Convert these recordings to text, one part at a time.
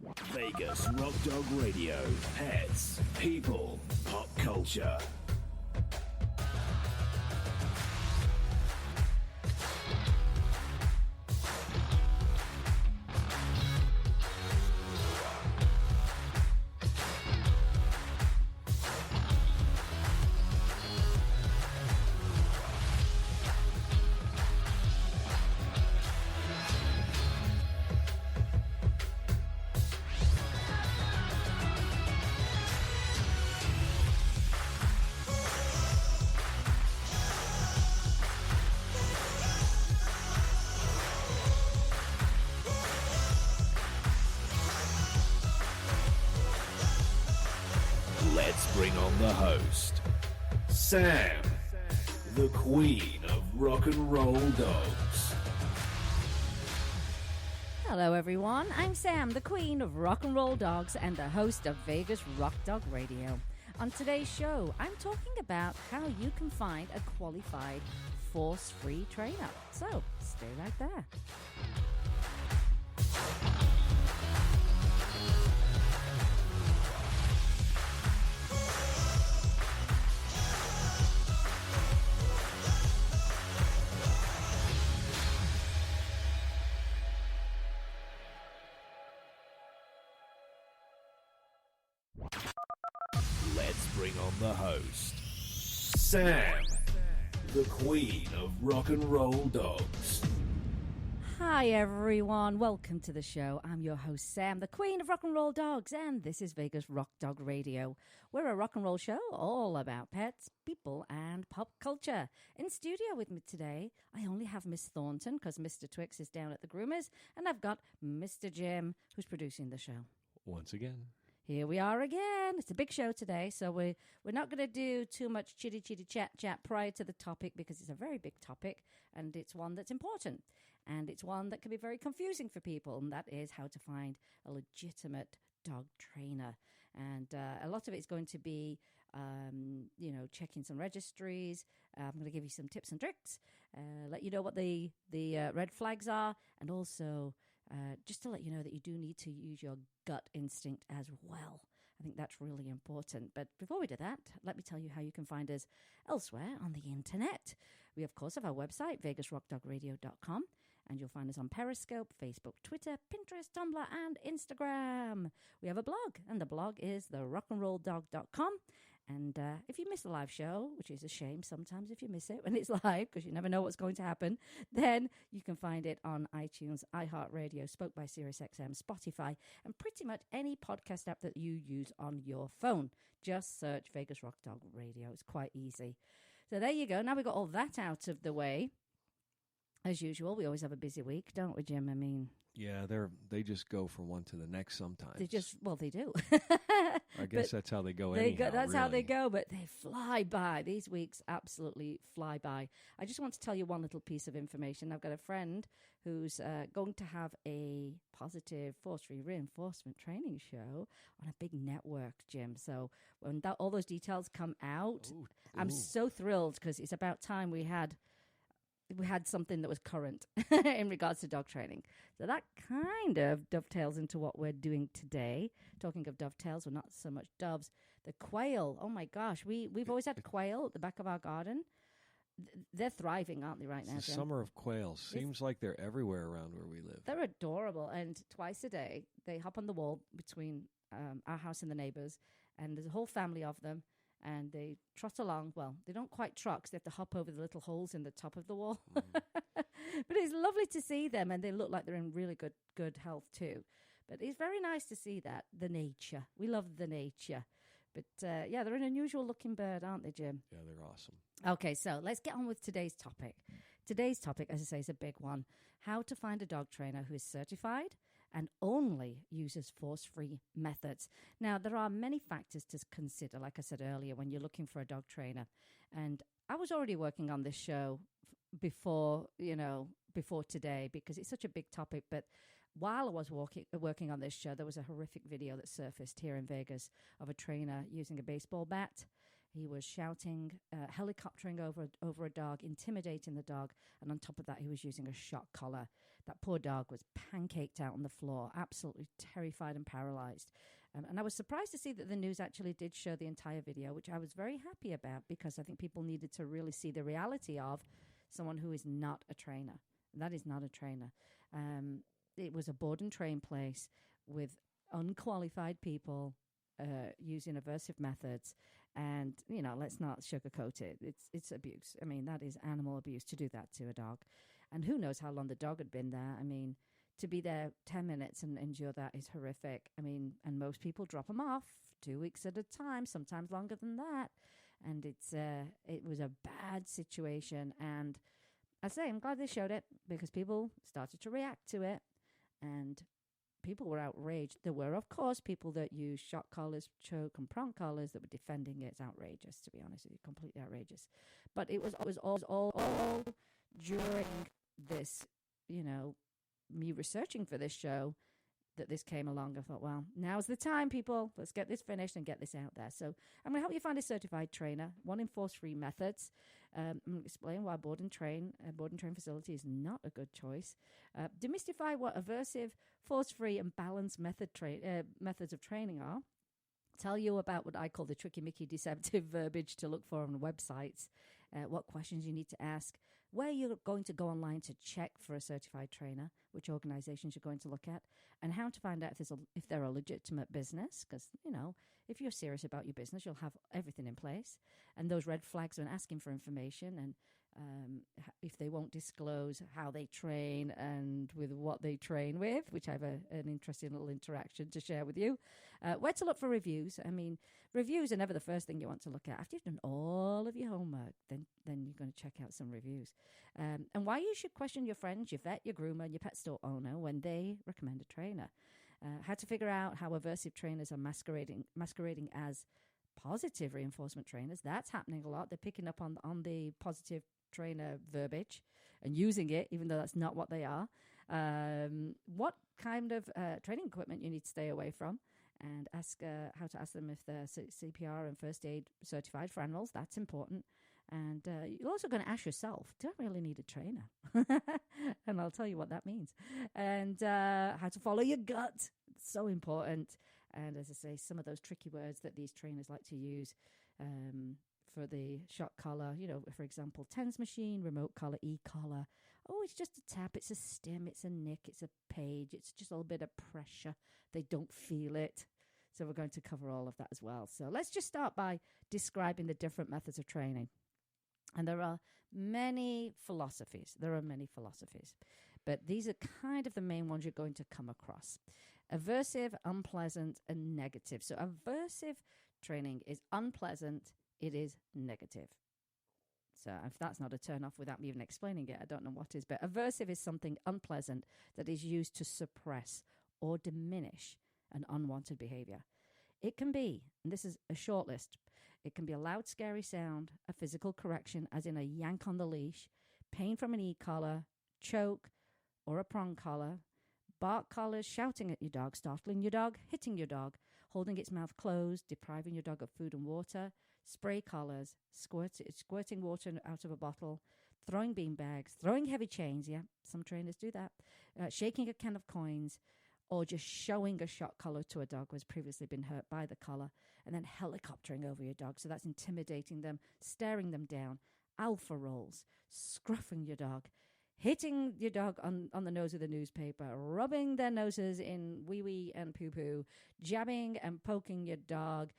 Vegas Rock Dog Radio. Pets, people, pop culture. Bring on the host, Sam, the queen of rock and roll dogs. Hello everyone, I'm Sam, the queen of rock and roll dogs and the host of Vegas Rock Dog Radio. On today's show, I'm talking about how you can find a qualified force-free trainer. So, stay right there. Let's bring on the host, Sam, the queen of rock and roll dogs. Hi everyone, welcome to the show. I'm your host Sam, the queen of rock and roll dogs, and this is Vegas Rock Dog Radio. We're a rock and roll show all about pets, people, and pop culture. In studio with me today, I only have Miss Thornton because Mr. Twix is down at the groomers, and I've got Mr. Jim who's producing the show. Once again. Here we are again. It's a big show today, so we're not going to do too much chitty chat prior to the topic because it's a very big topic and it's one that's important and it's one that can be very confusing for people, and that is how to find a legitimate dog trainer. And a lot of it's going to be, checking some registries. I'm going to give you some tips and tricks, let you know what the red flags are, and also just to let you know that you do need to use your gut instinct as well. I think that's really important. But before we do that, let me tell you how you can find us elsewhere on the internet. We, of course, have our website, vegasrockdogradio.com, and you'll find us on Periscope, Facebook, Twitter, Pinterest, Tumblr, and Instagram. We have a blog, and the blog is therockandrolldog.com. And if you miss a live show, which is a shame sometimes if you miss it when it's live because you never know what's going to happen, then you can find it on iTunes, iHeartRadio, Spoke by SiriusXM, Spotify, and pretty much any podcast app that you use on your phone. Just search Vegas Rock Dog Radio. It's quite easy. So there you go. Now we've got all that out of the way. As usual, we always have a busy week, don't we, Jim? I mean... Yeah, they just go from one to the next sometimes. They do. I guess that's how they go anyhow. That's how they go, but they fly by. These weeks absolutely fly by. I just want to tell you one little piece of information. I've got a friend who's going to have a positive force-free reinforcement training show on a big network, Jim. So when all those details come out, I'm so thrilled because it's about time we had something that was current in regards to dog training. So that kind of dovetails into what we're doing today. Talking of dovetails, well, not so much doves. The quail, oh my gosh, we've always had quail at the back of our garden. They're thriving, aren't they, right now, It's the Jim? summer of quails. Seems like they're everywhere around where we live. They're adorable, and twice a day, they hop on the wall between our house and the neighbors, and there's a whole family of them. And they trot along. Well, they don't quite trot because they have to hop over the little holes in the top of the wall. But it's lovely to see them, and they look like they're in really good health too. But it's very nice to see that, the nature. We love the nature. But yeah, they're an unusual looking bird, aren't they, Jim? Yeah, they're awesome. Okay, so let's get on with today's topic. Today's topic, as I say, is a big one. How to find a dog trainer who is certified and only uses force-free methods. Now, there are many factors to consider, like I said earlier, when you're looking for a dog trainer. And I was already working on this show before today because it's such a big topic. But while I was working on this show, there was a horrific video that surfaced here in Vegas of a trainer using a baseball bat. He was shouting, helicoptering over a dog, intimidating the dog, and on top of that, he was using a shock collar. That poor dog was pancaked out on the floor, absolutely terrified and paralyzed. And I was surprised to see that the news actually did show the entire video, which I was very happy about, because I think people needed to really see the reality of someone who is not a trainer. That is not a trainer. It was a board and train place with unqualified people using aversive methods. And, you know, let's not sugarcoat it. It's abuse. I mean, that is animal abuse to do that to a dog. And who knows how long the dog had been there. I mean, to be there 10 minutes and endure that is horrific. I mean, and most people drop them off 2 weeks at a time, sometimes longer than that. And it was a bad situation. And I say, I'm glad they showed it, because people started to react to it. And people were outraged. There were, of course, people that used shock collars, choke, and prong collars that were defending it. It's outrageous, to be honest with you, completely outrageous. But it was all during this, you know, me researching for this show, that this came along. I thought, well, now's the time, people. Let's get this finished and get this out there. So I'm going to help you find a certified trainer. One in force-free methods. I'm going to explain why a board and train facility is not a good choice. Demystify what aversive, force-free, and balanced methods of training are. Tell you about what I call the tricky Mickey deceptive verbiage to look for on websites. What questions you need to ask, where you're going to go online to check for a certified trainer, which organizations you're going to look at, and how to find out if they're a legitimate business. Because, you know, if you're serious about your business, you'll have everything in place. And those red flags when asking for information, and if they won't disclose how they train and with what they train with, which I have an interesting little interaction to share with you. Where to look for reviews. I mean, reviews are never the first thing you want to look at. After you've done all of your homework, then you're going to check out some reviews. And why you should question your friends, your vet, your groomer, and your pet store owner when they recommend a trainer. How to figure out how aversive trainers are masquerading as positive reinforcement trainers. That's happening a lot. They're picking up on the positive trainer verbiage and using it, even though that's not what they are. What kind of training equipment you need to stay away from, and ask how to ask them if they're CPR and first aid certified for animals. That's important. And you're also going to ask yourself, do I really need a trainer? And I'll tell you what that means. And how to follow your gut. It's so important. And as I say, some of those tricky words that these trainers like to use for the shock collar, you know, for example, TENS machine, remote collar, e-collar. Oh, it's just a tap, it's a stim, it's a nick, it's a page, it's just a little bit of pressure. They don't feel it. So we're going to cover all of that as well. So let's just start by describing the different methods of training. And there are many philosophies. But these are kind of the main ones you're going to come across. Aversive, unpleasant, and negative. So aversive training is unpleasant. It is negative. So if that's not a turn off without me even explaining it, I don't know what is. But aversive is something unpleasant that is used to suppress or diminish an unwanted behavior. It can be, and this is a short list, it can be a loud, scary sound, a physical correction, as in a yank on the leash, pain from an e-collar, choke, or a prong collar, bark collars, shouting at your dog, startling your dog, hitting your dog, holding its mouth closed, depriving your dog of food and water, spray collars, squirting water out of a bottle, throwing bean bags, throwing heavy chains, yeah, some trainers do that, shaking a can of coins, or just showing a shock collar to a dog who has previously been hurt by the collar, and then helicoptering over your dog. So that's intimidating them, staring them down, alpha rolls, scruffing your dog, hitting your dog on the nose with a newspaper, rubbing their noses in wee-wee and poo-poo, jabbing and poking your dog,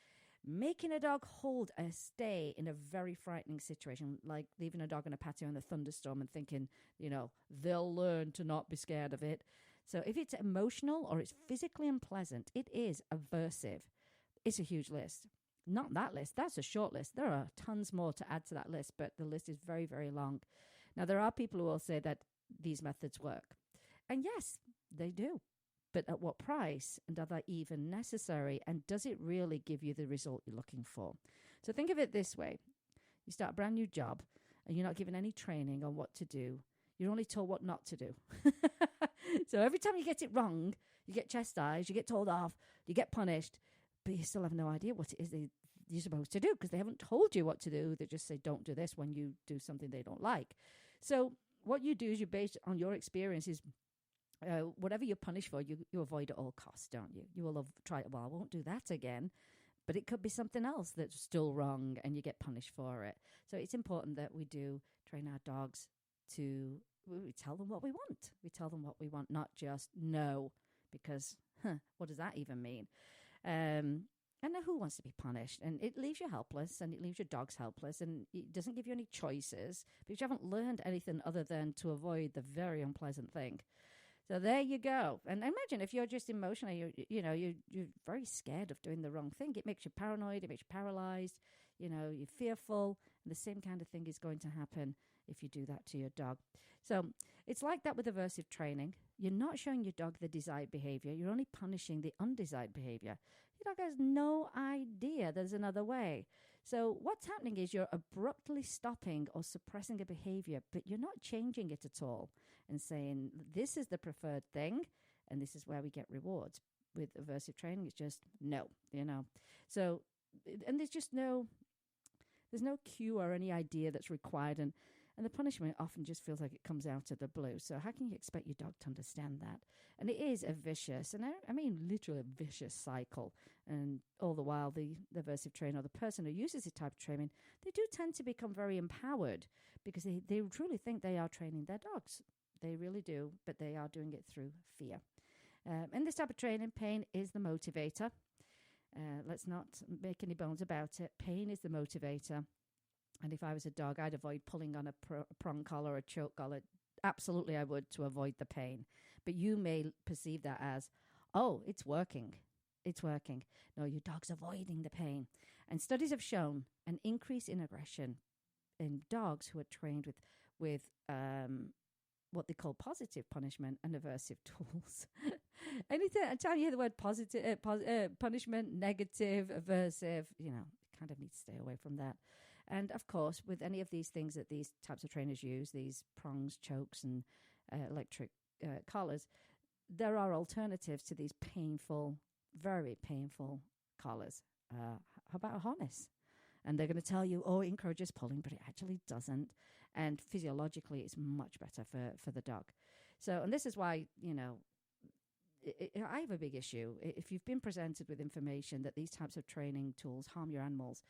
making a dog hold a stay in a very frightening situation, like leaving a dog in a patio in a thunderstorm and thinking, you know, they'll learn to not be scared of it. So if it's emotional or it's physically unpleasant, it is aversive. It's a huge list. Not that list. That's a short list. There are tons more to add to that list, but the list is very, very long. Now, there are people who will say that these methods work. And yes, they do. But at what price? And are they even necessary? And does it really give you the result you're looking for? So think of it this way. You start a brand new job and you're not given any training on what to do. You're only told what not to do. So every time you get it wrong, you get chastised, you get told off, you get punished, but you still have no idea what it is you're supposed to do because they haven't told you what to do. They just say, don't do this when you do something they don't like. So what you do is you base on your experiences whatever you're punished for, you avoid at all costs, don't you? You will try, well, I won't do that again. But it could be something else that's still wrong and you get punished for it. So it's important that we do train our dogs to, we tell them what we want. We tell them what we want, not just no, because what does that even mean? And now who wants to be punished? And it leaves you helpless, and it leaves your dogs helpless, and it doesn't give you any choices because you haven't learned anything other than to avoid the very unpleasant thing. So there you go. And imagine if you're just emotionally, you're very scared of doing the wrong thing. It makes you paranoid. It makes you paralyzed. You're fearful. And the same kind of thing is going to happen if you do that to your dog. So it's like that with aversive training. You're not showing your dog the desired behavior. You're only punishing the undesired behavior. Your dog has no idea there's another way. So what's happening is you're abruptly stopping or suppressing a behavior, but you're not changing it at all and saying, this is the preferred thing, and this is where we get rewards. With aversive training, it's just no, So, and there's no cue or any idea that's required, and the punishment often just feels like it comes out of the blue. So how can you expect your dog to understand that? And it is a vicious, and I mean literally a vicious cycle. And all the while, the aversive trainer or the person who uses this type of training, they do tend to become very empowered because they truly think they are training their dogs. They really do, but they are doing it through fear. In this type of training, pain is the motivator. Let's not make any bones about it. Pain is the motivator. And if I was a dog, I'd avoid pulling on a prong collar or a choke collar. Absolutely, I would, to avoid the pain. But you may perceive that as, oh, it's working. It's working. No, your dog's avoiding the pain. And studies have shown an increase in aggression in dogs who are trained with what they call positive punishment and aversive tools. Anytime you hear the word positive, punishment, negative, aversive, kind of need to stay away from that. And of course, with any of these things that these types of trainers use, these prongs, chokes, and electric collars, there are alternatives to these painful, very painful collars. How about a harness? And they're going to tell you, it encourages pulling, but it actually doesn't. And physiologically, it's much better for the dog. So, and this is why, I have a big issue. If you've been presented with information that these types of training tools harm your animals,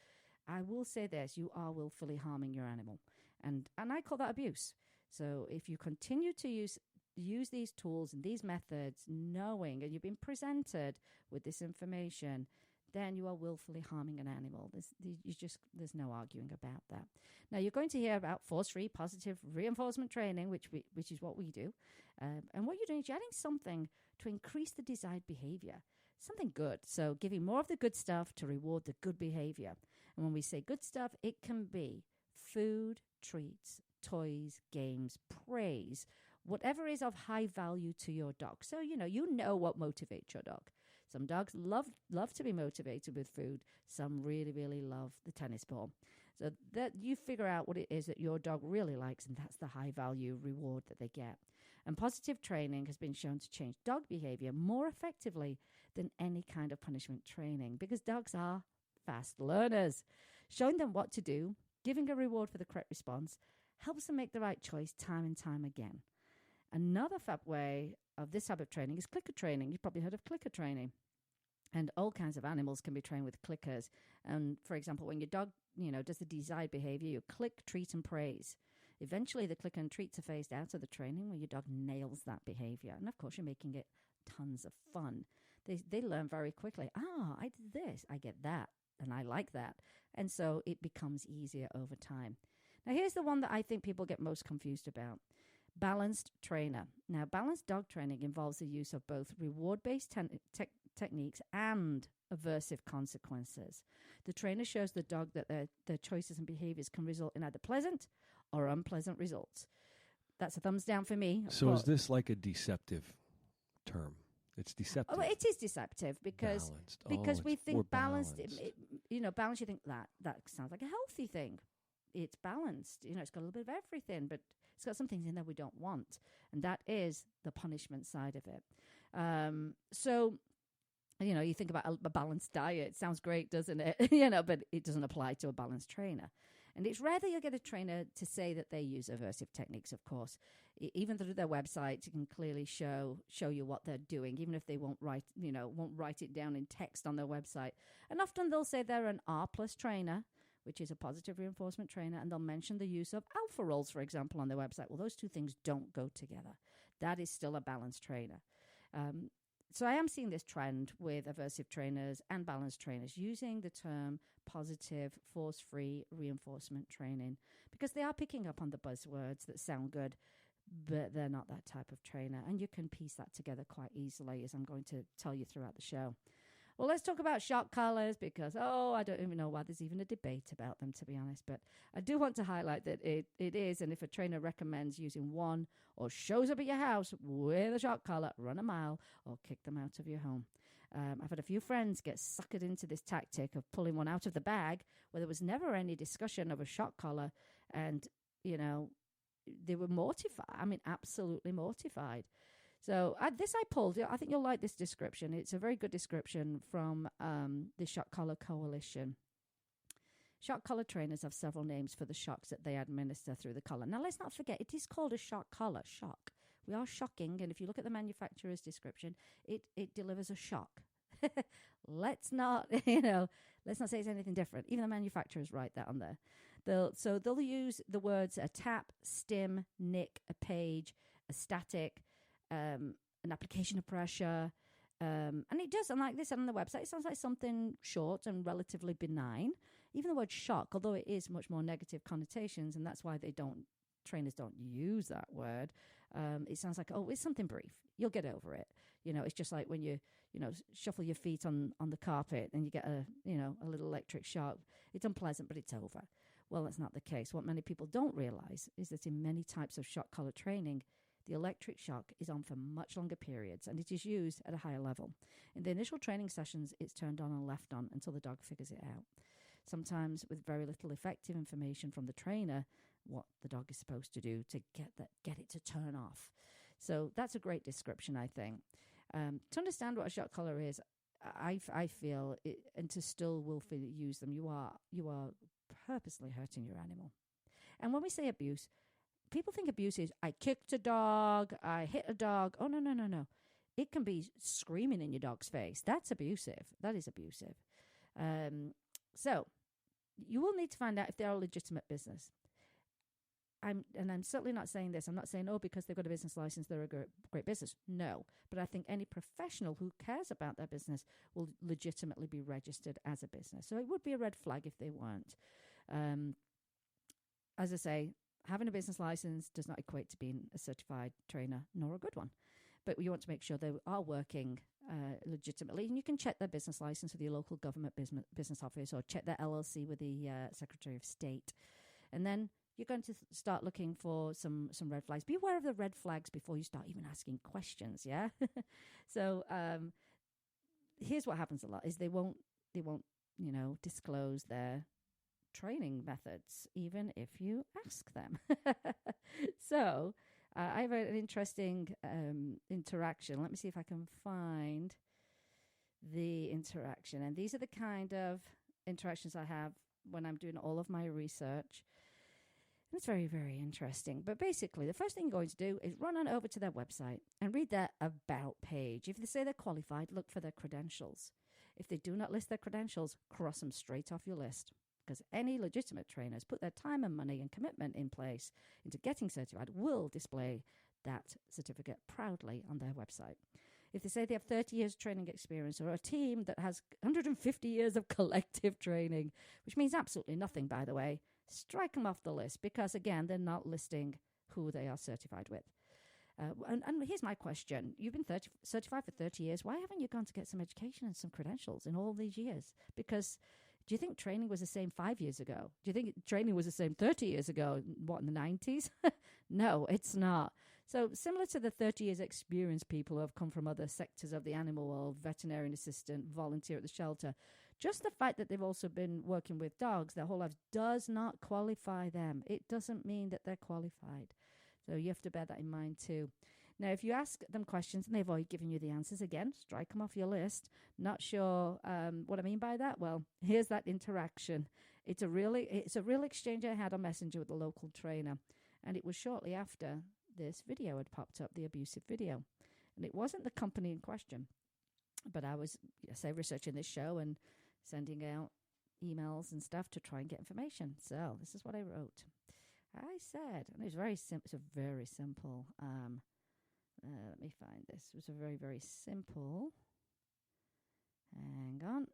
I will say this, you are willfully harming your animal. And I call that abuse. So if you continue to use these tools and these methods, knowing, and you've been presented with this information, then you are willfully harming an animal. There's no arguing about that. Now, you're going to hear about force-free positive reinforcement training, which is what we do. And what you're doing is you're adding something to increase the desired behavior, something good. So giving more of the good stuff to reward the good behavior. And when we say good stuff, it can be food, treats, toys, games, praise, whatever is of high value to your dog. So, you know what motivates your dog. Some dogs love to be motivated with food. Some really, really love the tennis ball. So that you figure out what it is that your dog really likes, and that's the high value reward that they get. And positive training has been shown to change dog behavior more effectively than any kind of punishment training because dogs are fast learners. Showing them what to do, giving a reward for the correct response, helps them make the right choice time and time again. Another fab way of this type of training is clicker training. You've probably heard of clicker training. And all kinds of animals can be trained with clickers. And for example, when your dog, does the desired behavior, you click, treat, and praise. Eventually, the clicker and treats are phased out of the training when your dog nails that behavior. And of course, you're making it tons of fun. They learn very quickly. I did this, I get that, and I like that. And so it becomes easier over time. Now, here's the one that I think people get most confused about. Balanced trainer. Now, balanced dog training involves the use of both reward-based techniques and aversive consequences. The trainer shows the dog that their choices and behaviors can result in either pleasant or unpleasant results. That's a thumbs down for me. So is this like a deceptive term? It's deceptive. Oh, it is deceptive because we think balanced. Balanced. You think that sounds like a healthy thing. It's balanced. It's got a little bit of everything, but it's got some things in there we don't want, and that is the punishment side of it. So, you think about a balanced diet. It sounds great, doesn't it? But it doesn't apply to a balanced trainer. And it's rare that you'll get a trainer to say that they use aversive techniques, of course. Even through their website, you can clearly show you what they're doing, even if they won't write it down in text on their website. And often they'll say they're an R+ trainer, which is a positive reinforcement trainer, and they'll mention the use of alpha rolls, for example, on their website. Well, those two things don't go together. That is still a balanced trainer. So I am seeing this trend with aversive trainers and balanced trainers using the term positive, force-free reinforcement training, because they are picking up on the buzzwords that sound good, but they're not that type of trainer. And you can piece that together quite easily, as I'm going to tell you throughout the show. Well, let's talk about shock collars, because, I don't even know why there's even a debate about them, to be honest. But I do want to highlight that it is, and if a trainer recommends using one or shows up at your house with a shock collar, run a mile or kick them out of your home. I've had a few friends get suckered into this tactic of pulling one out of the bag where there was never any discussion of a shock collar, and, they were mortified. I mean, absolutely mortified. So I pulled. I think you'll like this description. It's a very good description from the Shock Collar Coalition. Shock collar trainers have several names for the shocks that they administer through the collar. Now, let's not forget, it is called a shock collar. Shock. We are shocking, and if you look at the manufacturer's description, it delivers a shock. Let's not say it's anything different. Even the manufacturers write that on there. They'll use the words a tap, stim, nick, a page, a static, an application of pressure, and it does. And like this on the website, it sounds like something short and relatively benign. Even the word shock, although it is much more negative connotations, and that's why trainers don't use that word. It sounds like, it's something brief. You'll get over it. It's just like when you shuffle your feet on the carpet and you get a little electric shock. It's unpleasant, but it's over. Well, that's not the case. What many people don't realize is that in many types of shock collar training, the electric shock is on for much longer periods, and it is used at a higher level. In the initial training sessions, it's turned on and left on until the dog figures it out. Sometimes with very little effective information from the trainer, what the dog is supposed to do to get it to turn off. So that's a great description, I think. To understand what a shock collar is, I feel, and to still willfully use them, you are purposely hurting your animal. And when we say abuse, people think abuse is I kicked a dog, I hit a dog. Oh, no. It can be screaming in your dog's face. That's abusive. That is abusive. So you will need to find out if they're a legitimate business. I'm certainly not saying this. I'm not saying, because they've got a business license, they're a great business. No. But I think any professional who cares about their business will legitimately be registered as a business. So it would be a red flag if they weren't. As I say, having a business license does not equate to being a certified trainer, nor a good one. But you want to make sure they are working legitimately. And you can check their business license with your local government business office, or check their LLC with the Secretary of State. And then you're going to start looking for some red flags. Be aware of the red flags before you start even asking questions, yeah? So here's what happens a lot is they won't disclose their training methods, even if you ask them. So I have an interesting interaction. Let me see if I can find the interaction. And these are the kind of interactions I have when I'm doing all of my research. And it's very, very interesting. But basically, the first thing you're going to do is run on over to their website and read their About page. If they say they're qualified, look for their credentials. If they do not list their credentials, cross them straight off your list. Because any legitimate trainers put their time and money and commitment in place into getting certified will display that certificate proudly on their website. If they say they have 30 years training experience, or a team that has 150 years of collective training, which means absolutely nothing, by the way, strike them off the list, because, again, they're not listing who they are certified with. And here's my question. You've been certified for 30 years. Why haven't you gone to get some education and some credentials in all these years? Because do you think training was the same 5 years ago? Do you think training was the same 30 years ago? What, in the 90s? No, it's not. So similar to the 30 years experience people who have come from other sectors of the animal world, veterinarian assistant, volunteer at the shelter, just the fact that they've also been working with dogs their whole lives does not qualify them. It doesn't mean that they're qualified. So you have to bear that in mind too. Now, if you ask them questions and they avoid giving you the answers, again, strike them off your list. Not sure what I mean by that? Well, here's that interaction. It's a real exchange I had on Messenger with a local trainer, and it was shortly after this video had popped up, the abusive video, and it wasn't the company in question, but I was, say, researching this show and sending out emails and stuff to try and get information. So this is what I wrote. I said, and it was very simple. It's a very simple. Let me find this. It was a very, very simple. Hang on.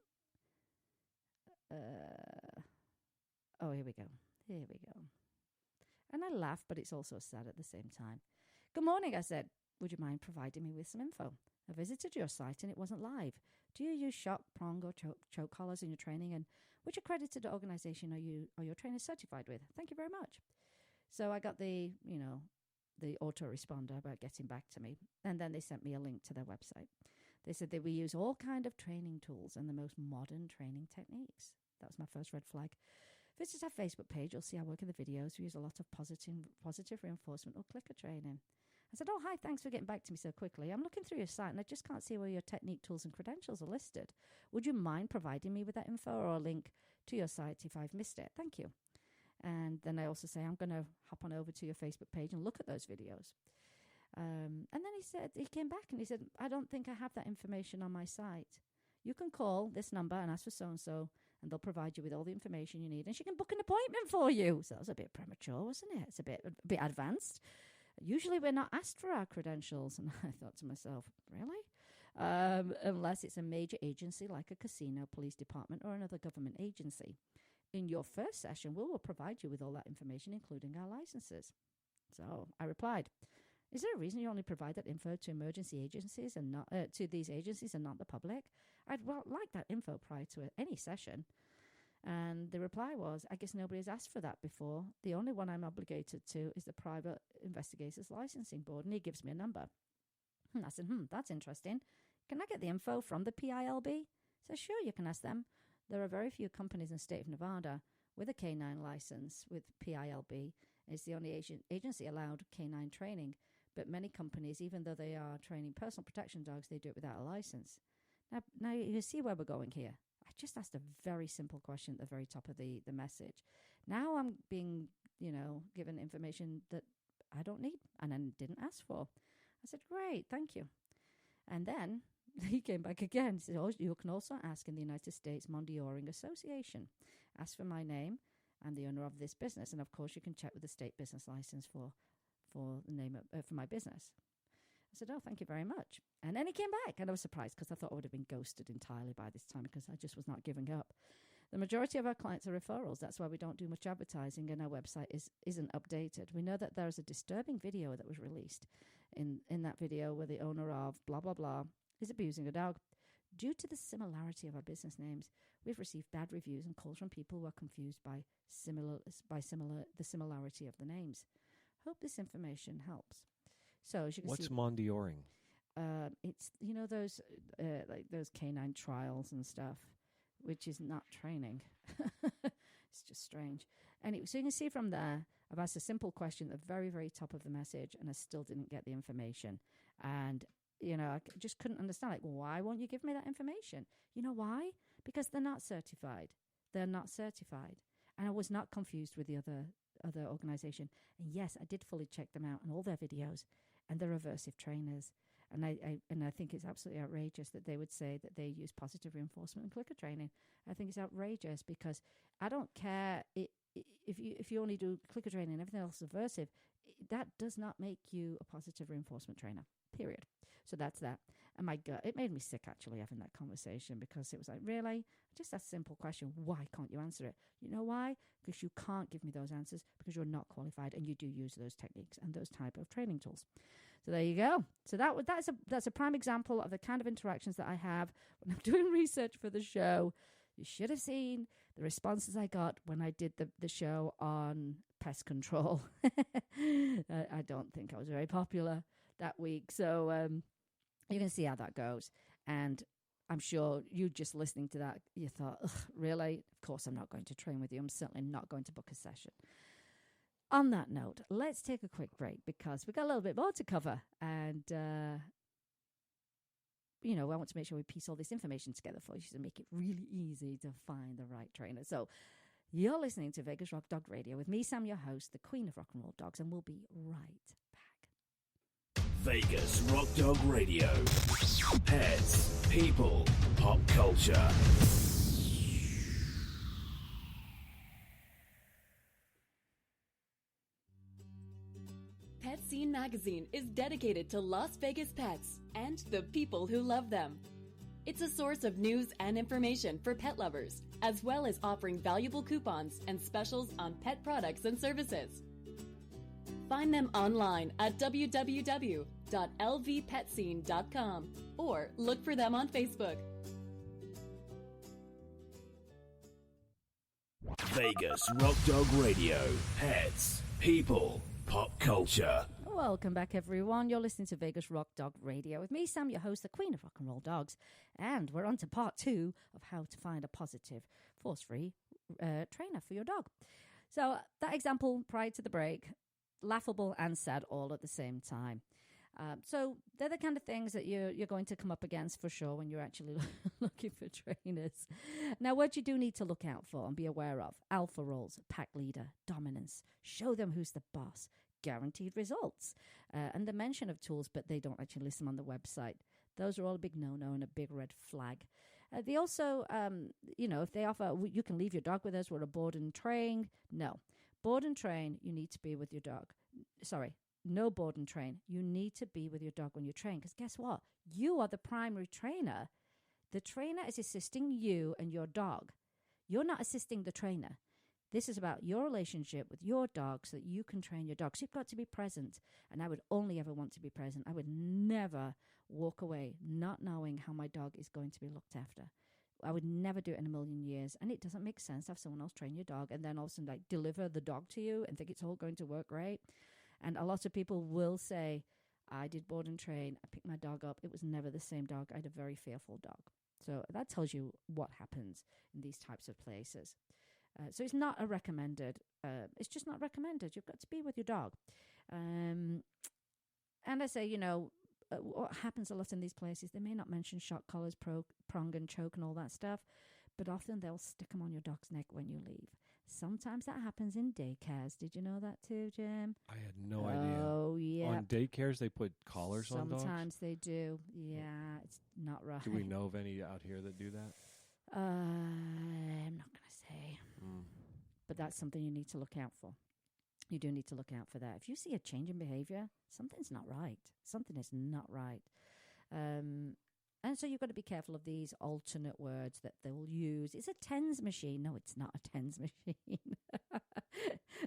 Oh, here we go. Here we go. And I laughed, but it's also sad at the same time. Good morning, I said. Would you mind providing me with some info? I visited your site and it wasn't live. Do you use shock, prong, or choke collars in your training? And which accredited organization are your trainers certified with? Thank you very much. So I got the autoresponder about getting back to me. And then they sent me a link to their website. They said that we use all kind of training tools and the most modern training techniques. That was my first red flag. Visit our Facebook page. You'll see our work in the videos. We use a lot of positive reinforcement or clicker training. I said, oh, hi, thanks for getting back to me so quickly. I'm looking through your site and I just can't see where your technique tools and credentials are listed. Would you mind providing me with that info or a link to your site if I've missed it? Thank you. And then I also say, I'm going to hop on over to your Facebook page and look at those videos. And then he came back and he said, I don't think I have that information on my site. You can call this number and ask for so-and-so, and they'll provide you with all the information you need. And she can book an appointment for you. So that was a bit premature, wasn't it? It's a bit advanced. Usually we're not asked for our credentials. And I thought to myself, really? Unless it's a major agency like a casino, police department, or another government agency. In your first session, we will provide you with all that information, including our licenses. So I replied, is there a reason you only provide that info to emergency agencies and not to these agencies and not the public? I'd like that info prior to any session. And the reply was, I guess nobody has asked for that before. The only one I'm obligated to is the Private Investigators Licensing Board, and he gives me a number. I said, that's interesting. Can I get the info from the PILB? He said, sure, you can ask them. There are very few companies in the state of Nevada with a canine license with PILB. It's the only agency allowed canine training. But many companies, even though they are training personal protection dogs, they do it without a license. Now you see where we're going here. I just asked a very simple question at the very top of the message. Now I'm being, given information that I don't need and I didn't ask for. I said, great, thank you. And then he came back again. He said, oh, you can also ask in the United States Mondioring Association. Ask for my name and the owner of this business. And, of course, you can check with the state business license for the name for my business. I said, oh, thank you very much. And then he came back, and I was surprised because I thought I would have been ghosted entirely by this time because I just was not giving up. The majority of our clients are referrals. That's why we don't do much advertising, and our website isn't updated. We know that there is a disturbing video that was released. In that video where the owner of blah, blah, blah is abusing a dog. Due to the similarity of our business names, we've received bad reviews and calls from people who are confused by the similarity of the names. Hope this information helps. So as you can What's see, mondioring? it's those like those canine trials and stuff, which is not training. It's just strange. Anyway, so you can see from there, I've asked a simple question at the very, very top of the message, and I still didn't get the information. And I just couldn't understand. Like, why won't you give me that information? You know why? Because they're not certified. They're not certified, and I was not confused with the other organization. And yes, I did fully check them out and all their videos, and they're aversive trainers. And I think it's absolutely outrageous that they would say that they use positive reinforcement and clicker training. I think it's outrageous because I don't care if you only do clicker training and everything else is aversive. That does not make you a positive reinforcement trainer, period. So that's that. And my gut, it made me sick actually having that conversation because it was like, really? Just a simple question. Why can't you answer it? You know why? Because you can't give me those answers because you're not qualified and you do use those techniques and those type of training tools. So there you go. So that's a prime example of the kind of interactions that I have when I'm doing research for the show. You should have seen the responses I got when I did the show on pest control. I don't think I was very popular that week. So you can see how that goes. And I'm sure you just listening to that, you thought, ugh, really? Of course I'm not going to train with you. I'm certainly not going to book a session. On that note, let's take a quick break because we've got a little bit more to cover. And, I want to make sure we piece all this information together for you to make it really easy to find the right trainer. So You're listening to Vegas Rock Dog Radio with me, Sam, your host, the queen of rock and roll dogs, and we'll be right back. Vegas Rock Dog Radio. Pets, people, pop culture. Pet Scene Magazine is dedicated to Las Vegas pets and the people who love them. It's a source of news and information for pet lovers, as well as offering valuable coupons and specials on pet products and services. Find them online at www.lvpetscene.com or look for them on Facebook. Vegas Rock Dog Radio. Pets, people, pop culture. Welcome back, everyone. You're listening to Vegas Rock Dog Radio with me, Sam, your host, the queen of rock and roll dogs. And we're on to part 2 of how to find a positive, force-free trainer for your dog. So that example prior to the break, laughable and sad all at the same time. So they're the kind of things that you're going to come up against for sure when you're actually looking for trainers. Now, what you do need to look out for and be aware of: alpha roles, pack leader, dominance, show them who's the boss, guaranteed results, and the mention of tools, but they don't actually list them on the website. Those are all a big no-no and a big red flag. They also, if they offer, you can leave your dog with us, we're a board and train. No. Board and train, you need to be with your dog. Sorry, no board and train. You need to be with your dog when you train, because guess what? You are the primary trainer. The trainer is assisting you and your dog. You're not assisting the trainer. This is about your relationship with your dog so that you can train your dog. So you've got to be present. And I would only ever want to be present. I would never walk away not knowing how my dog is going to be looked after. I would never do it in a million years. And it doesn't make sense to have someone else train your dog and then all of a sudden deliver the dog to you and think it's all going to work great. And a lot of people will say, I did board and train. I picked my dog up. It was never the same dog. I had a very fearful dog. So that tells you what happens in these types of places. So it's not a recommended. It's just not recommended. You've got to be with your dog. And I say, what happens a lot in these places, they may not mention shock collars, prong and choke and all that stuff, but often they'll stick them on your dog's neck when you leave. Sometimes that happens in daycares. Did you know that too, Jim? I had no idea. Oh, yeah. On daycares, they put collars on dogs? Sometimes they do. Yeah, it's not right. Do we know of any out here that do that? I'm not going to say. But that's something you need to look out for. You do need to look out for that. If you see a change in behavior, something's not right. Something is not right. And so you've got to be careful of these alternate words that they'll use. It's a TENS machine. No, it's not a TENS machine.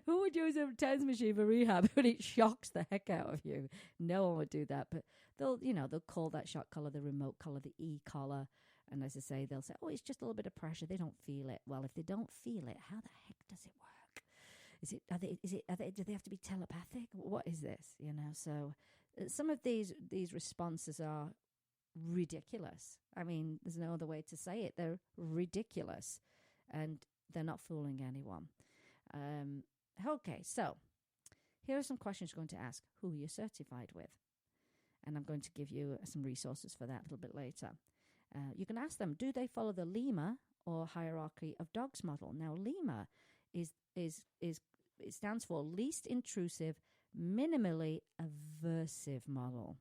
Who would use a TENS machine for rehab when it shocks the heck out of you? No one would do that. But they'll call that shock collar the remote collar, the e-collar. And as I say, they'll say, oh, it's just a little bit of pressure. They don't feel it. Well, if they don't feel it, how the heck does it work? Do they have to be telepathic? What is this? So some of these responses are ridiculous. I mean, there's no other way to say it. They're ridiculous, and they're not fooling anyone. Okay, so here are some questions you're going to ask. Who are you certified with? And I'm going to give you some resources for that a little bit later. You can ask them, do they follow the Lima or hierarchy of dogs model? Now, Lima is it stands for least intrusive, minimally aversive model.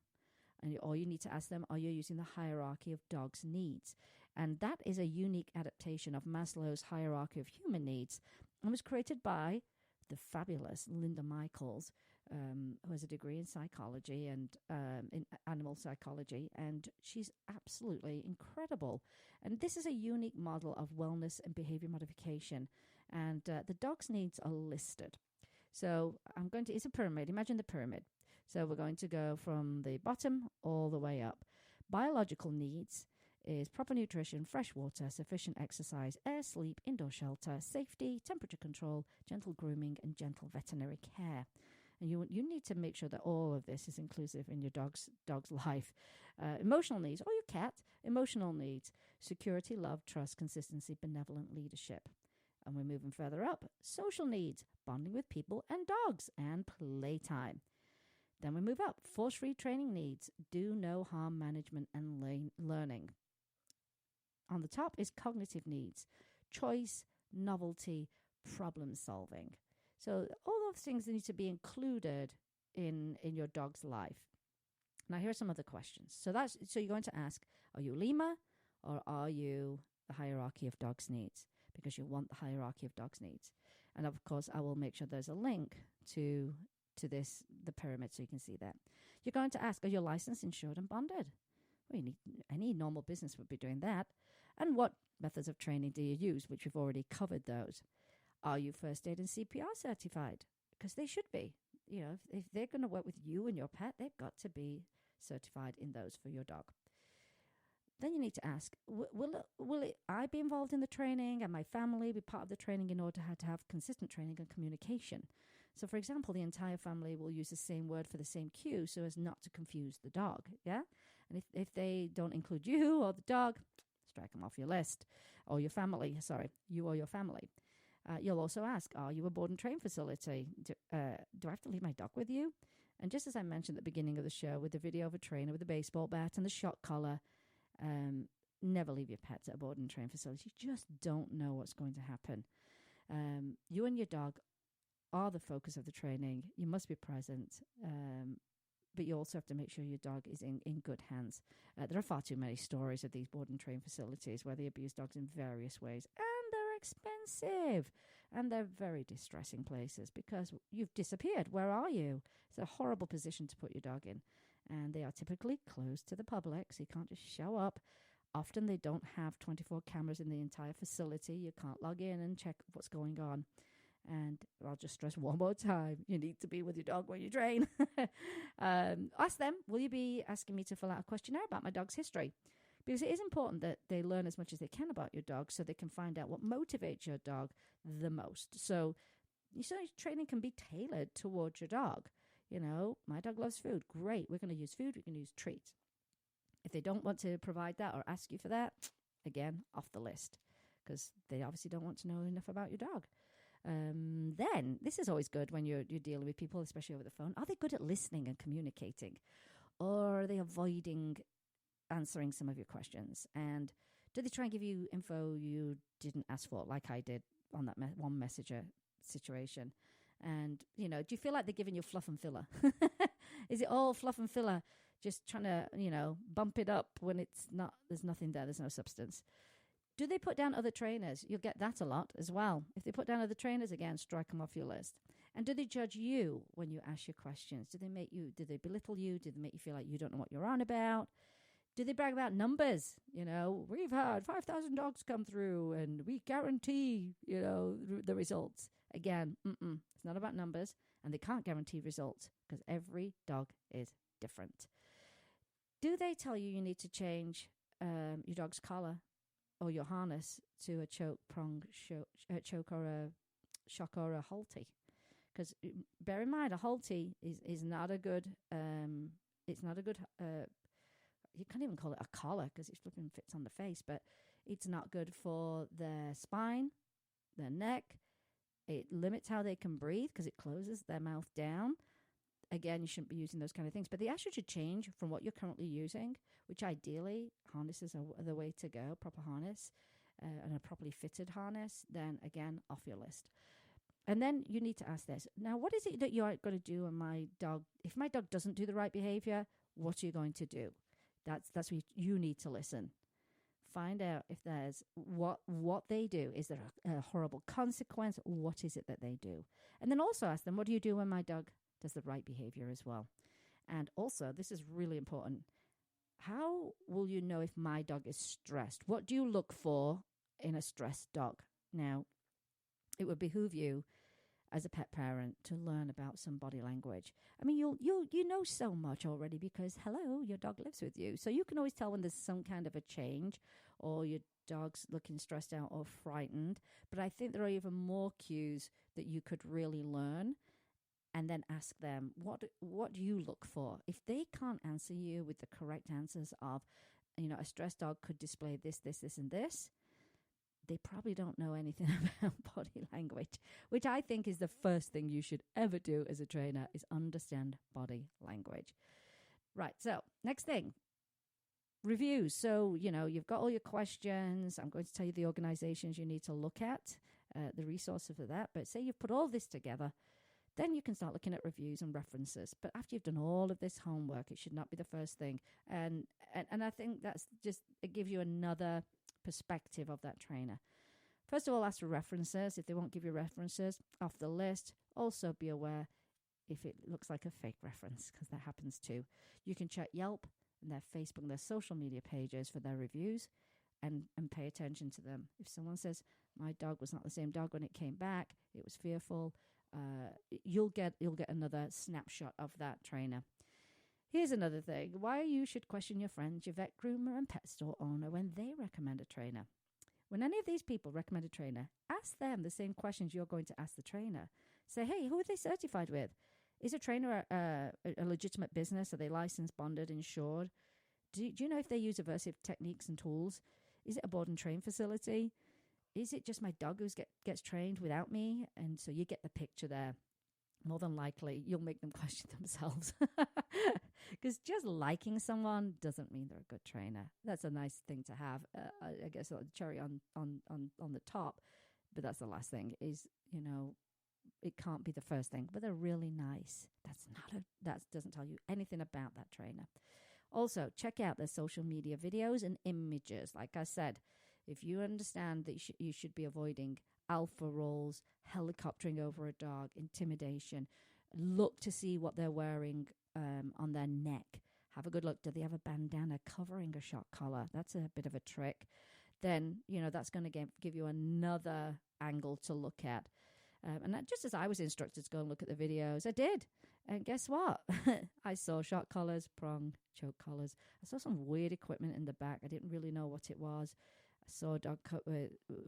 And or you need to ask them, are you using the hierarchy of dogs' needs? And that is a unique adaptation of Maslow's hierarchy of human needs and was created by the fabulous Linda Michaels, who has a degree in psychology and in animal psychology, and she's absolutely incredible. And this is a unique model of wellness and behavior modification, and the dog's needs are listed. So it's a pyramid. Imagine the pyramid. So we're going to go from the bottom all the way up. Biological needs is proper nutrition, fresh water, sufficient exercise, air, sleep, indoor shelter, safety, temperature control, gentle grooming, and gentle veterinary care. And you need to make sure that all of this is inclusive in your dog's life. Emotional needs, or your cat, emotional needs, security, love, trust, consistency, benevolent leadership. And we're moving further up. Social needs, bonding with people and dogs, and playtime. Then we move up. Force-free training needs, do no harm management and learning. On the top is cognitive needs, choice, novelty, problem solving. So all those things need to be included in your dog's life. Now, here are some other questions. So you're going to ask, are you Lima or are you the hierarchy of dogs' needs? Because you want the hierarchy of dogs' needs. And of course, I will make sure there's a link to the pyramid so you can see that. You're going to ask, are you licensed, insured, and bonded? Well, any normal business would be doing that. And what methods of training do you use, which we've already covered those? Are you first aid and CPR certified? Because they should be. You know, if they're going to work with you and your pet, they've got to be certified in those for your dog. Then you need to ask, will I be involved in the training and my family be part of the training in order to have consistent training and communication? So, for example, the entire family will use the same word for the same cue so as not to confuse the dog, yeah? And if they don't include you or the dog, strike them off your list. Or your family, you or your family. You'll also ask, are you a board and train facility? Do I have to leave my dog with you? And just as I mentioned at the beginning of the show with the video of a trainer with a baseball bat and the shot collar, never leave your pets at a board and train facility. You just don't know what's going to happen. You and your dog are the focus of the training. You must be present, but you also have to make sure your dog is in good hands. There are far too many stories of these board and train facilities where they abuse dogs in various ways, and they're expensive, and they're very distressing places because you've disappeared. Where are you? It's a horrible position to put your dog in, and they are typically closed to the public, so you can't just show up. Often they don't have 24 cameras in the entire facility. You can't log in and check what's going on. And I'll just stress one more time, you need to be with your dog when you train. Ask them, will you be asking me to fill out a questionnaire about my dog's history? Because it is important that they learn as much as they can about your dog so they can find out what motivates your dog the most. So training can be tailored towards your dog. You know, my dog loves food. Great. We're going to use food. We're going to use treats. If they don't want to provide that or ask you for that, again, off the list, because they obviously don't want to know enough about your dog. Then, this is always good when you're dealing with people, especially over the phone. Are they good at listening and communicating? Or are they avoiding answering some of your questions? And do they try and give you info you didn't ask for, like I did on that one messenger situation? And, you know, do you feel like they're giving you fluff and filler? Is it all fluff and filler, just trying to, you know, bump it up when it's not, there's nothing there, there's no substance? Do they put down other trainers? You'll get that a lot as well. If they put down other trainers, again, strike them off your list. And do they judge you when you ask your questions? Do they belittle you? Do they make you feel like you don't know what you're on about? Do they brag about numbers? You know, we've had 5,000 dogs come through and we guarantee, you know, the results. Again, it's not about numbers, and they can't guarantee results because every dog is different. Do they tell you need to change your dog's collar or your harness to a choke or a shock or a halty? Because bear in mind, a halty is not a good. It's not a good. You can't even call it a collar because it flipping fits on the face, but it's not good for their spine, their neck. It limits how they can breathe because it closes their mouth down. Again, you shouldn't be using those kind of things. But they actually should change from what you're currently using, which ideally harnesses are the way to go, proper harness and a properly fitted harness. Then again, off your list. And then you need to ask this. Now, what is it that you're going to do when my dog, if my dog doesn't do the right behavior, what are you going to do? That's where you need to listen. Find out if there's what they do. Is there a horrible consequence? What is it that they do? And then also ask them, what do you do when my dog does the right behavior as well? And also, this is really important. How will you know if my dog is stressed? What do you look for in a stressed dog? Now, it would behoove you as a pet parent to learn about some body language. I mean, you know so much already because, hello, your dog lives with you. So you can always tell when there's some kind of a change or your dog's looking stressed out or frightened. But I think there are even more cues that you could really learn and then ask them, what do you look for? If they can't answer you with the correct answers of, you know, a stressed dog could display this, this, this, and this, they probably don't know anything about body language, which I think is the first thing you should ever do as a trainer is understand body language. Right, so next thing, reviews. So, you know, you've got all your questions. I'm going to tell you the organizations you need to look at the resources for that. But say you've put all this together, then you can start looking at reviews and references. But after you've done all of this homework, it should not be the first thing. And I think that's just, it gives you another perspective of that trainer. First of all, ask for references. If they won't give you references, off the list. Also be aware if it looks like a fake reference, because that happens too. You can check Yelp and their Facebook and their social media pages for their reviews and pay attention to them. If someone says, my dog was not the same dog when it came back, it was fearful, you'll get another snapshot of that trainer. Here's another thing. Why you should question your friends, your vet groomer and pet store owner when they recommend a trainer. When any of these people recommend a trainer, ask them the same questions you're going to ask the trainer. Say, hey, who are they certified with? Is a trainer a legitimate business? Are they licensed, bonded, insured? Do you know if they use aversive techniques and tools? Is it a board and train facility? Is it just my dog who gets trained without me? And so you get the picture there. More than likely, you'll make them question themselves. Because just liking someone doesn't mean they're a good trainer. That's a nice thing to have. I guess a cherry on the top. But that's the last thing is, it can't be the first thing. But they're really nice. That doesn't tell you anything about that trainer. Also, check out their social media videos and images. Like I said, if you understand that you should be avoiding alpha roles, helicoptering over a dog, intimidation, look to see what they're wearing on their neck. Have a good look. Do they have a bandana covering a shock collar? That's a bit of a trick. Then, that's going to give you another angle to look at. And that, just as I was instructed to go and look at the videos, I did. And guess what? I saw shock collars, prong, choke collars. I saw some weird equipment in the back. I didn't really know what it was. I saw a dog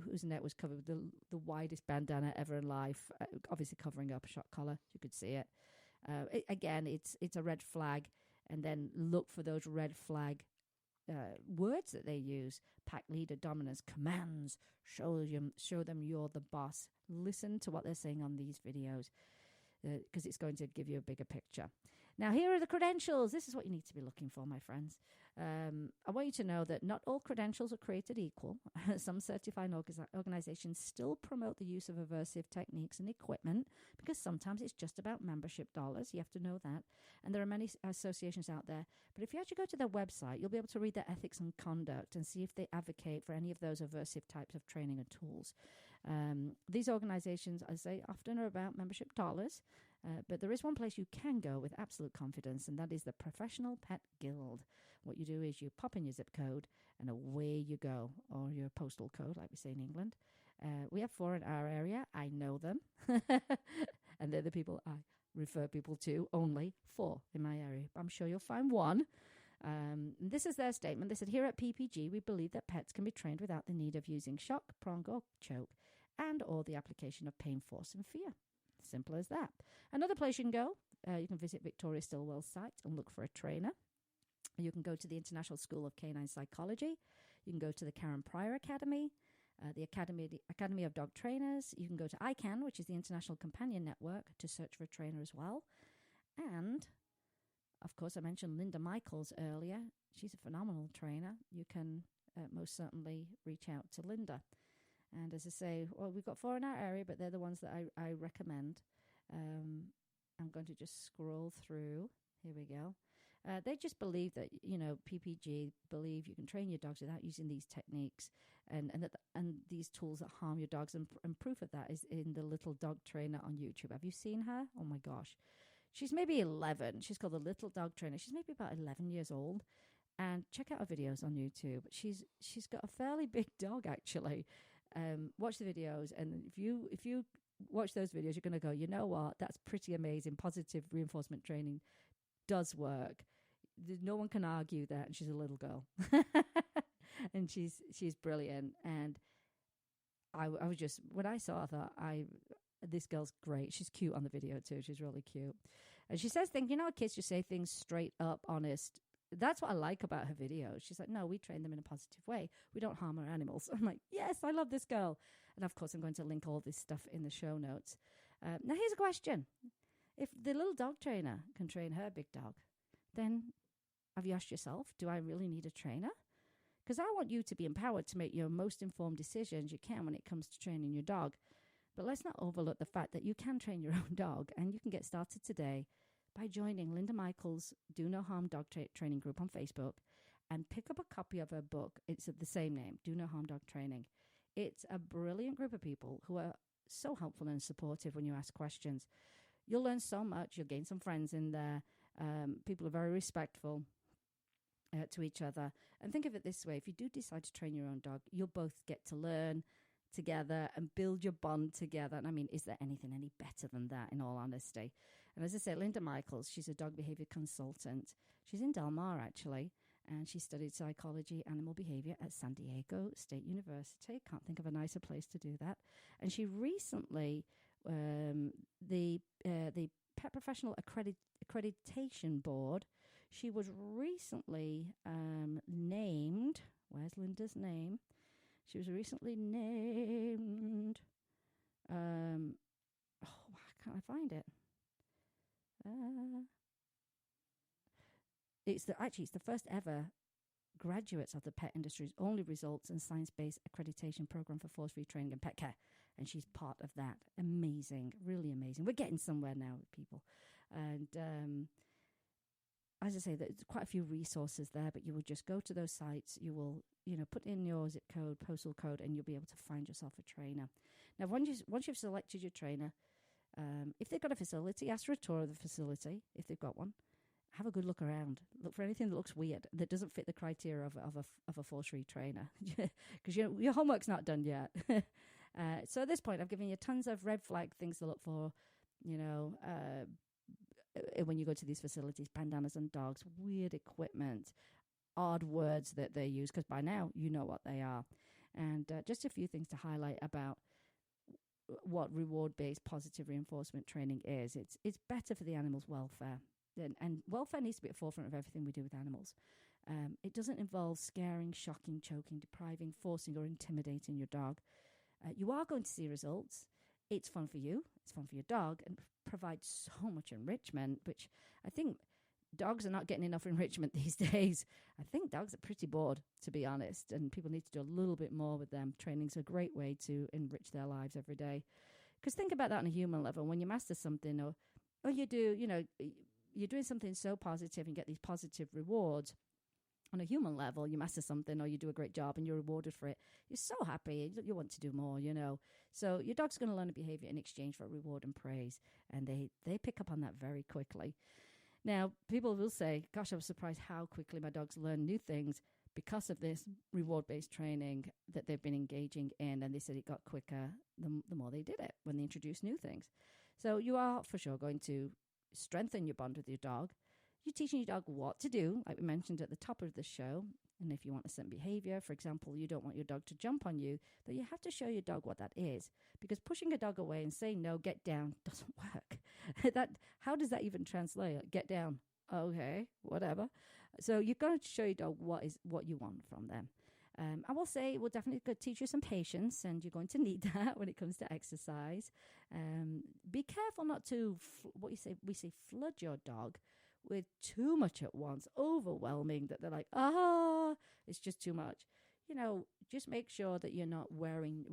whose neck was covered with the widest bandana ever in life, obviously covering up a shock collar. You could see it. Again, it's a red flag. And then look for those red flag words that they use. Pack leader, dominance, commands. Show them you're the boss. Listen to what they're saying on these videos, because it's going to give you a bigger picture. Now, here are the credentials. This is what you need to be looking for, my friends. I want you to know that not all credentials are created equal. Some certifying organizations still promote the use of aversive techniques and equipment because sometimes it's just about membership dollars. You have to know that. And there are many associations out there. But if you actually go to their website, you'll be able to read their ethics and conduct and see if they advocate for any of those aversive types of training and tools. These organizations, as I say, often are about membership dollars. But there is one place you can go with absolute confidence, and that is the Professional Pet Guild. What you do is you pop in your zip code, and away you go, or your postal code, like we say in England. We have 4 in our area. I know them. And they're the people I refer people to, only 4 in my area. I'm sure you'll find one. This is their statement. They said, here at PPG, we believe that pets can be trained without the need of using shock, prong, or choke, and or the application of pain, force, and fear. Simple as that. Another place you can go, you can visit Victoria Stillwell's site and look for a trainer. You can go to the International School of Canine Psychology. You can go to the Karen Pryor Academy, the Academy of Dog Trainers. You can go to ICAN, which is the International Companion Network, to search for a trainer as well. And, of course, I mentioned Linda Michaels earlier. She's a phenomenal trainer. You can most certainly reach out to Linda. And as I say, well, we've got 4 in our area, but they're the ones that I recommend. I'm going to just scroll through. Here we go. They just believe that, PPG believe you can train your dogs without using these techniques and these tools that harm your dogs. And proof of that is in the Little Dog Trainer on YouTube. Have you seen her? Oh, my gosh. She's maybe 11. She's called the Little Dog Trainer. She's maybe about 11 years old. And check out her videos on YouTube. She's got a fairly big dog, actually. Watch the videos, and if you watch those videos, you're going to go, you know what, that's pretty amazing. Positive reinforcement training does work. No one can argue that. And she's a little girl. And she's brilliant. And I was just, when I saw her, I thought, this girl's great. She's cute on the video too. She's really cute. And she says things, kids just say things straight up, honest. That's what I like about her videos. She's like, no, we train them in a positive way. We don't harm our animals. I'm like, yes, I love this girl. And of course, I'm going to link all this stuff in the show notes. Now, here's a question. If the little dog trainer can train her big dog, then have you asked yourself, do I really need a trainer? Because I want you to be empowered to make your most informed decisions you can when it comes to training your dog. But let's not overlook the fact that you can train your own dog, and you can get started today by joining Linda Michaels' Do No Harm Dog Training group on Facebook and pick up a copy of her book. It's of the same name, Do No Harm Dog Training. It's a brilliant group of people who are so helpful and supportive when you ask questions. You'll learn so much. You'll gain some friends in there. People are very respectful to each other. And think of it this way. If you do decide to train your own dog, you'll both get to learn together and build your bond together. And I mean, is there anything any better than that, in all honesty? And as I said, Linda Michaels, she's a dog behavior consultant. She's in Del Mar, actually, and she studied psychology, animal behavior at San Diego State University. Can't think of a nicer place to do that. And she recently, the Pet Professional Accreditation Board, she was recently named, where's Linda's name? She was recently named, why can't I find it? It's the first ever graduates of the pet industry's only results in science-based accreditation program for force-free training and pet care. And she's part of that. Amazing, really amazing. We're getting somewhere now with people. And as I say, there's quite a few resources there, but you will just go to those sites. You will, put in your zip code, postal code, and you'll be able to find yourself a trainer. Now, once you've selected your trainer, if they've got a facility, ask for a tour of the facility, if they've got one. Have a good look around. Look for anything that looks weird, that doesn't fit the criteria of a force-free trainer, because your homework's not done yet. So at this point, I've given you tons of red flag things to look for, when you go to these facilities: bandanas and dogs, weird equipment, odd words that they use, because by now you know what they are. And just a few things to highlight about what reward-based positive reinforcement training is. It's better for the animal's welfare. And welfare needs to be at the forefront of everything we do with animals. It doesn't involve scaring, shocking, choking, depriving, forcing, or intimidating your dog. You are going to see results. It's fun for you. It's fun for your dog, and provides so much enrichment, which I think dogs are not getting enough enrichment these days. I think dogs are pretty bored, to be honest, and people need to do a little bit more with them. Training's a great way to enrich their lives every day. Because think about that on a human level. When you master something, or you do, you're doing something so positive and get these positive rewards. On a human level, you master something or you do a great job and you're rewarded for it. You're so happy. You want to do more, So your dog's going to learn a behavior in exchange for reward and praise. And they pick up on that very quickly. Now, people will say, gosh, I was surprised how quickly my dogs learn new things because of this reward-based training that they've been engaging in. And they said it got quicker the more they did it when they introduced new things. So you are for sure going to strengthen your bond with your dog. You're teaching your dog what to do, like we mentioned at the top of the show. And if you want a certain behavior, for example, you don't want your dog to jump on you, then you have to show your dog what that is. Because pushing a dog away and saying, no, get down, doesn't work. How does that even translate? Get down. Okay, whatever. So you're going to show your dog what you want from them. I will say we'll definitely teach you some patience, and you're going to need that when it comes to exercise. Be careful not to, we say flood your dog with too much at once, overwhelming, that they're like, it's just too much. Just make sure that you're not wearing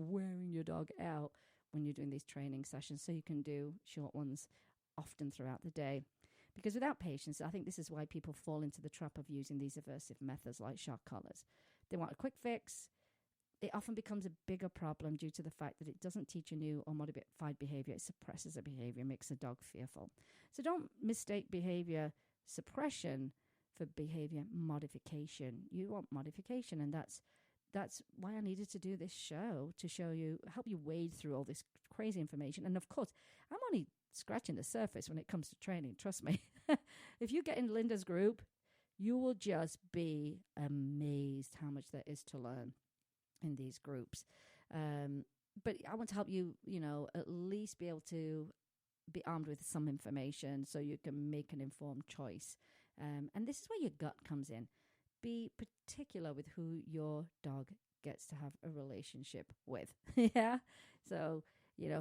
your dog out when you're doing these training sessions, so you can do short ones often throughout the day. Because without patience, I think this is why people fall into the trap of using these aversive methods like shock collars. They want a quick fix. It often becomes a bigger problem due to the fact that it doesn't teach a new or modified behavior. It suppresses a behavior, makes a dog fearful. So don't mistake behavior suppression for behavior modification. You want modification, and that's why I needed to do this show, to help you wade through all this crazy information. And of course, I'm only scratching the surface when it comes to training. Trust me. If you get in Linda's group, you will just be amazed how much there is to learn in these groups. But I want to help you, at least be able to be armed with some information so you can make an informed choice. And this is where your gut comes in. Be particular with who your dog gets to have a relationship with. Yeah. So,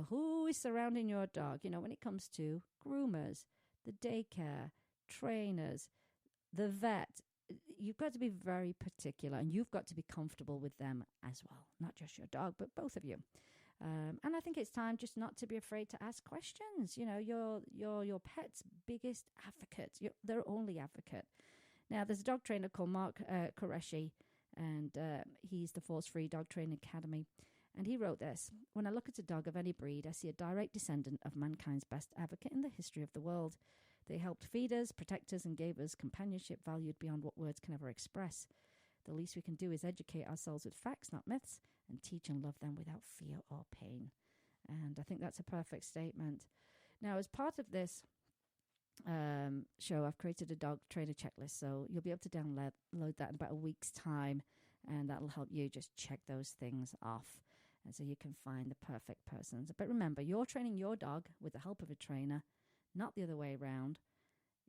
who is surrounding your dog? When it comes to groomers, the daycare, trainers, the vet, you've got to be very particular, and you've got to be comfortable with them as well. Not just your dog, but both of you. And I think it's time just not to be afraid to ask questions. You know, you're your pet's biggest advocate. You're their only advocate. Now, there's a dog trainer called Mark Qureshi, and he's the Force Free Dog Training Academy. And he wrote this: "When I look at a dog of any breed, I see a direct descendant of mankind's best advocate in the history of the world. They helped feed us, protect us, and gave us companionship valued beyond what words can ever express. The least we can do is educate ourselves with facts, not myths, and teach and love them without fear or pain." And I think that's a perfect statement. Now, as part of this show, I've created a dog trainer checklist, so you'll be able to download that in about a week's time, and that'll help you just check those things off, and so you can find the perfect persons. But remember, you're training your dog with the help of a trainer, not the other way around.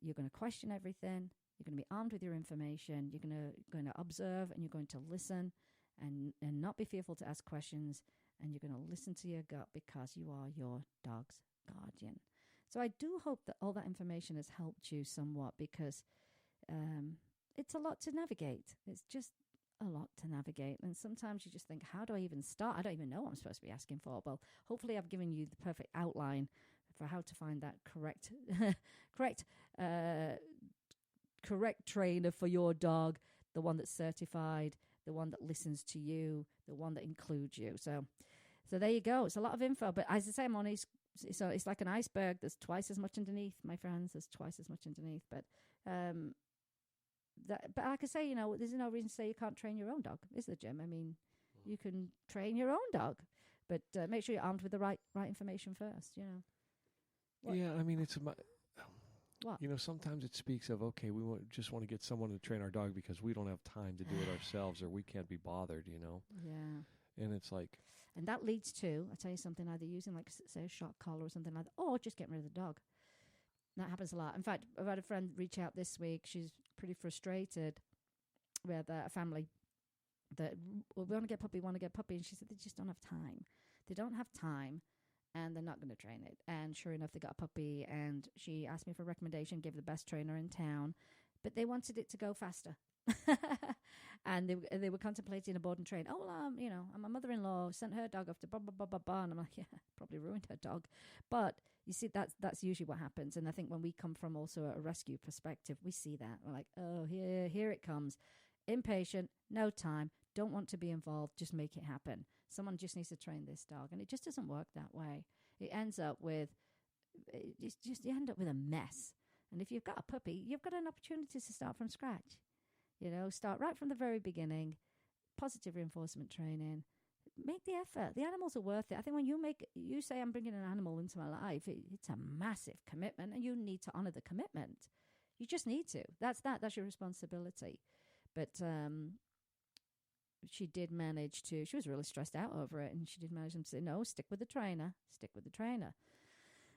You're going to question everything. You're going to be armed with your information. You're going to observe, and you're going to listen, and not be fearful to ask questions. And you're going to listen to your gut, because you are your dog's guardian. So I do hope that all that information has helped you somewhat, because it's a lot to navigate. It's just a lot to navigate. And sometimes you just think, how do I even start? I don't even know what I'm supposed to be asking for. Well, hopefully I've given you the perfect outline for how to find that correct trainer for your dog, the one that's certified, the one that listens to you, the one that includes you. So there you go. It's a lot of info, but as I say, so it's like an iceberg. There's twice as much underneath, my friends. There's twice as much underneath. But like I say, you know, there's no reason to say you can't train your own dog, is there, Jim? I mean, you can train your own dog, but make sure you're armed with the right information first. You know. Yeah, I mean, it's what? You know, sometimes it speaks of, okay, we just want to get someone to train our dog because we don't have time to do it ourselves, or we can't be bothered, you know? Yeah. And it's like... And that leads to, I'll tell you something, either using, like, say, a shock collar or something like that, or just getting rid of the dog. That happens a lot. In fact, I've had a friend reach out this week. She's pretty frustrated with a family that, we want to get puppy, and she said they just don't have time. They don't have time, and they're not going to train it. And sure enough, they got a puppy, and she asked me for a recommendation, gave the best trainer in town, but they wanted it to go faster. And they were contemplating a board and train. Oh, well, you know, my mother-in-law sent her dog off to blah, blah, blah, blah, blah. And I'm like, yeah, probably ruined her dog. But you see, that's usually what happens. And I think when we come from also a rescue perspective, we see that. We're like, oh, here it comes. Impatient, no time, don't want to be involved, just make it happen. Someone just needs to train this dog. And it just doesn't work that way. It ends up with, you end up with a mess. And if you've got a puppy, you've got an opportunity to start from scratch. You know, start right from the very beginning, positive reinforcement training, make the effort. The animals are worth it. I think when you say I'm bringing an animal into my life, it's a massive commitment, and you need to honor the commitment. You just need to. That's your responsibility. But she did manage to, she was really stressed out over it, and she did manage to say, no, stick with the trainer.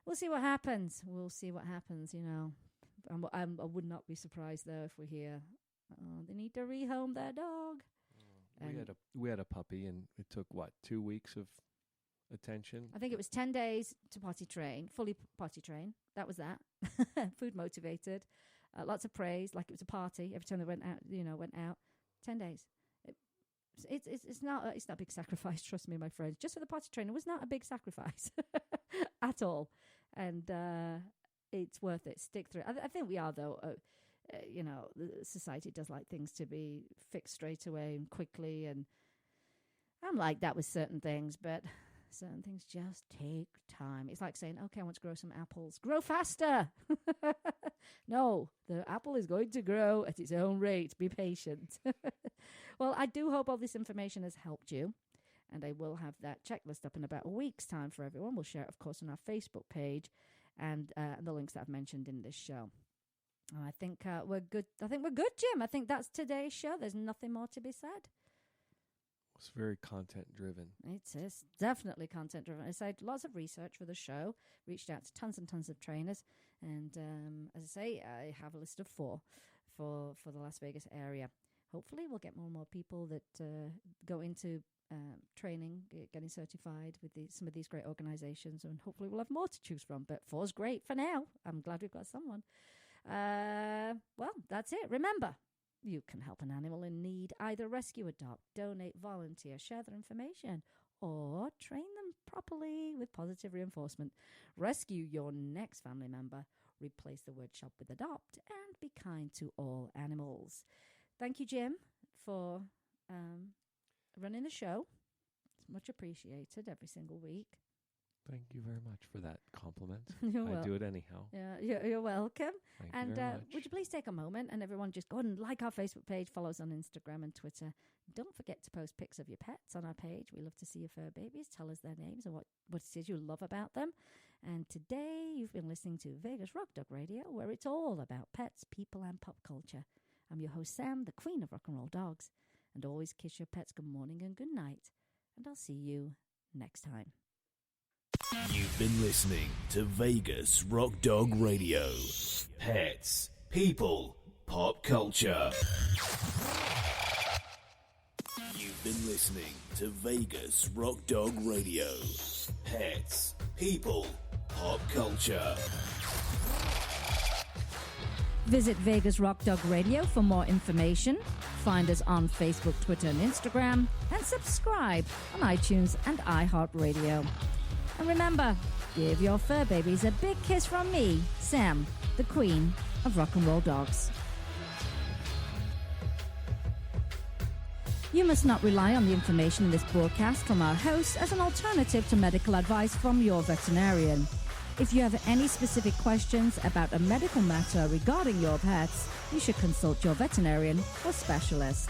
We'll see what happens. You know. I would not be surprised, though, if we hear, oh, they need to rehome their dog. We had a puppy, and it took, 2 weeks of attention? I think it was 10 days to potty train, fully potty train. That was that. Food motivated. Lots of praise, like it was a party. Every time they went out, 10 days. It's not a big sacrifice, trust me, my friends. Just for the potty training, it was not a big sacrifice at all. And it's worth it. Stick through it. I think we are, though. You know, the society does like things to be fixed straight away and quickly, and I'm like that with certain things, but certain things just take time. It's like saying, okay, I want to grow some apples. Grow faster. No, the apple is going to grow at its own rate. Be patient. Well, I do hope all this information has helped you, and I will have that checklist up in about a week's time for everyone. We'll share it, of course, on our Facebook page and the links that I've mentioned in this show. I think we're good. Jim. I think that's today's show. There's nothing more to be said. It's very content-driven. It is definitely content-driven. I said lots of research for the show, reached out to tons and tons of trainers, and as I say, I have a list of 4 for the Las Vegas area. Hopefully we'll get more and more people that go into training, getting certified with some of these great organizations, and hopefully we'll have more to choose from. But 4's great for now. I'm glad we've got someone. Well, that's it. Remember, you can help an animal in need. Either rescue, adopt, donate, volunteer, share their information, or train them properly with positive reinforcement. Rescue your next family member. Replace the word shop with adopt, and be kind to all animals. Thank you, Jim, for running the show. It's much appreciated every single week. Thank you very much for that compliment. I do it anyhow. Yeah, you're welcome. Thank And you very much. would you please take a moment and everyone just go and like our Facebook page, follow us on Instagram and Twitter. Don't forget to post pics of your pets on our page. We love to see your fur babies. Tell us their names and what it is you love about them. And today you've been listening to Vegas Rock Dog Radio, where it's all about pets, people, and pop culture. I'm your host, Sam, the queen of rock and roll dogs. And always kiss your pets good morning and good night. And I'll see you next time. You've been listening to Vegas Rock Dog Radio. Pets, people, pop culture. You've been listening to Vegas Rock Dog Radio. Pets, people, pop culture. Visit Vegas Rock Dog Radio for more information. Find us on Facebook, Twitter, and Instagram. And subscribe on iTunes and iHeartRadio. And remember, give your fur babies a big kiss from me, Sam, the queen of rock and roll dogs. You must not rely on the information in this broadcast from our hosts as an alternative to medical advice from your veterinarian. If you have any specific questions about a medical matter regarding your pets, you should consult your veterinarian or specialist.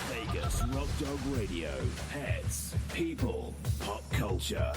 Vegas Rock Dog Radio. Pets, people, pop culture.